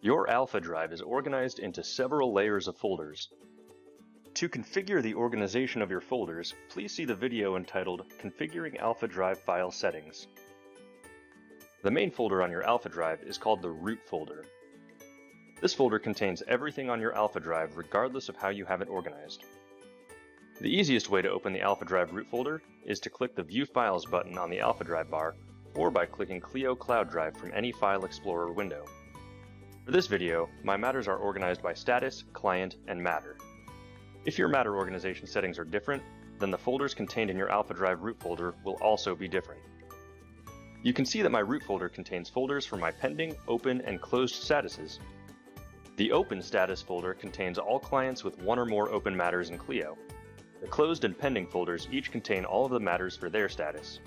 Your AlphaDrive is organized into several layers of folders. To configure the organization of your folders, please see the video entitled Configuring AlphaDrive File Settings. The main folder on your AlphaDrive is called the root folder. This folder contains everything on your AlphaDrive regardless of how you have it organized. The easiest way to open the AlphaDrive root folder is to click the View Files button on the AlphaDrive bar or by clicking Clio Cloud Drive from any File Explorer window. For this video, my matters are organized by status, client, and matter. If your matter organization settings are different, then the folders contained in your AlphaDrive root folder will also be different. You can see that my root folder contains folders for my pending, open, and closed statuses. The open status folder contains all clients with one or more open matters in Clio. The closed and pending folders each contain all of the matters for their status.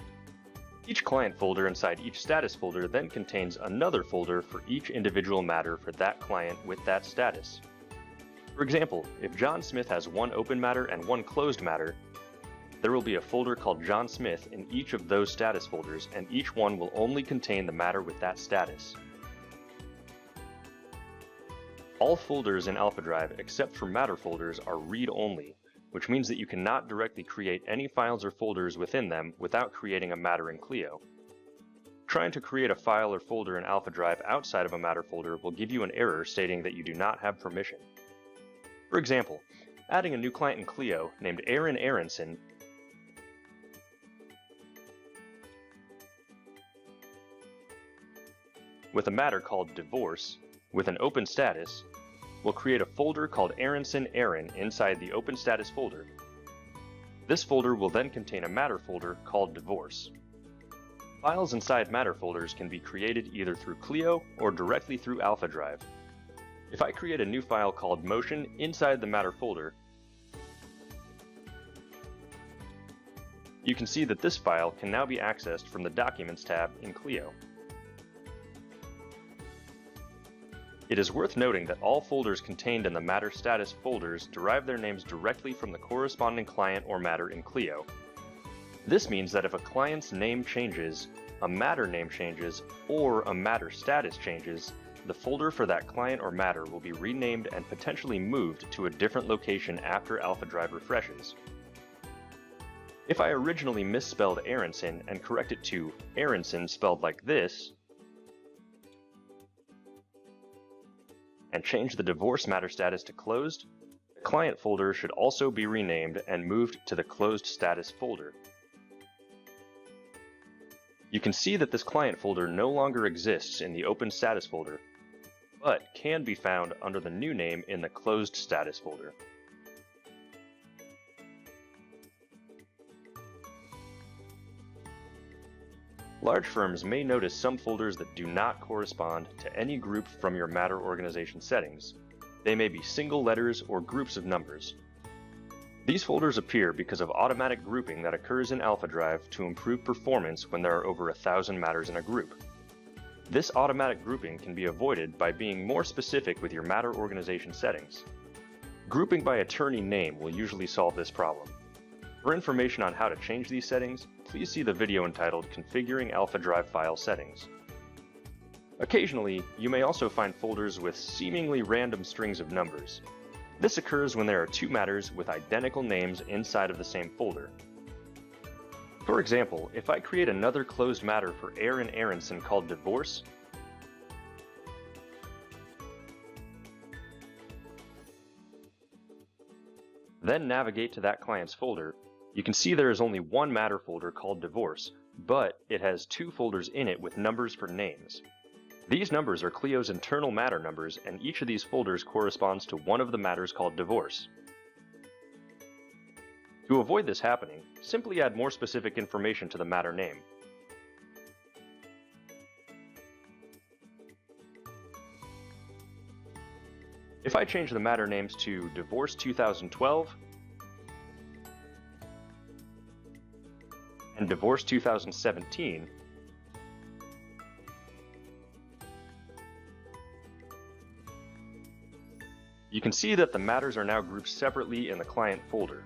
Each client folder inside each status folder then contains another folder for each individual matter for that client with that status. For example, if John Smith has one open matter and one closed matter, there will be a folder called John Smith in each of those status folders, and each one will only contain the matter with that status. All folders in AlphaDrive except for matter folders are read-only, which means that you cannot directly create any files or folders within them without creating a matter in Clio. Trying to create a file or folder in AlphaDrive outside of a matter folder will give you an error stating that you do not have permission. For example, adding a new client in Clio named Aaron Aronson with a matter called divorce with an open status will create a folder called Aronson Aaron inside the open status folder. This folder will then contain a matter folder called divorce. Files inside matter folders can be created either through Clio or directly through AlphaDrive. If I create a new file called motion inside the matter folder, you can see that this file can now be accessed from the Documents tab in Clio. It is worth noting that all folders contained in the matter status folders derive their names directly from the corresponding client or matter in Clio. This means that if a client's name changes, a matter name changes, or a matter status changes, the folder for that client or matter will be renamed and potentially moved to a different location after AlphaDrive refreshes. If I originally misspelled Aronson and correct it to Aronson spelled like this, and change the divorce matter status to closed, the client folder should also be renamed and moved to the closed status folder. You can see that this client folder no longer exists in the open status folder, but can be found under the new name in the closed status folder. Large firms may notice some folders that do not correspond to any group from your matter organization settings. They may be single letters or groups of numbers. These folders appear because of automatic grouping that occurs in AlphaDrive to improve performance when there are over 1,000 matters in a group. This automatic grouping can be avoided by being more specific with your matter organization settings. Grouping by attorney name will usually solve this problem. For information on how to change these settings, please see the video entitled Configuring AlphaDrive File Settings. Occasionally, you may also find folders with seemingly random strings of numbers. This occurs when there are two matters with identical names inside of the same folder. For example, if I create another closed matter for Aaron Aronson called divorce, then navigate to that client's folder, you can see there is only one matter folder called divorce, but it has two folders in it with numbers for names. These numbers are Clio's internal matter numbers, and each of these folders corresponds to one of the matters called divorce. To avoid this happening, simply add more specific information to the matter name. If I change the matter names to Divorce 2012 and Divorce 2017, you can see that the matters are now grouped separately in the client folder.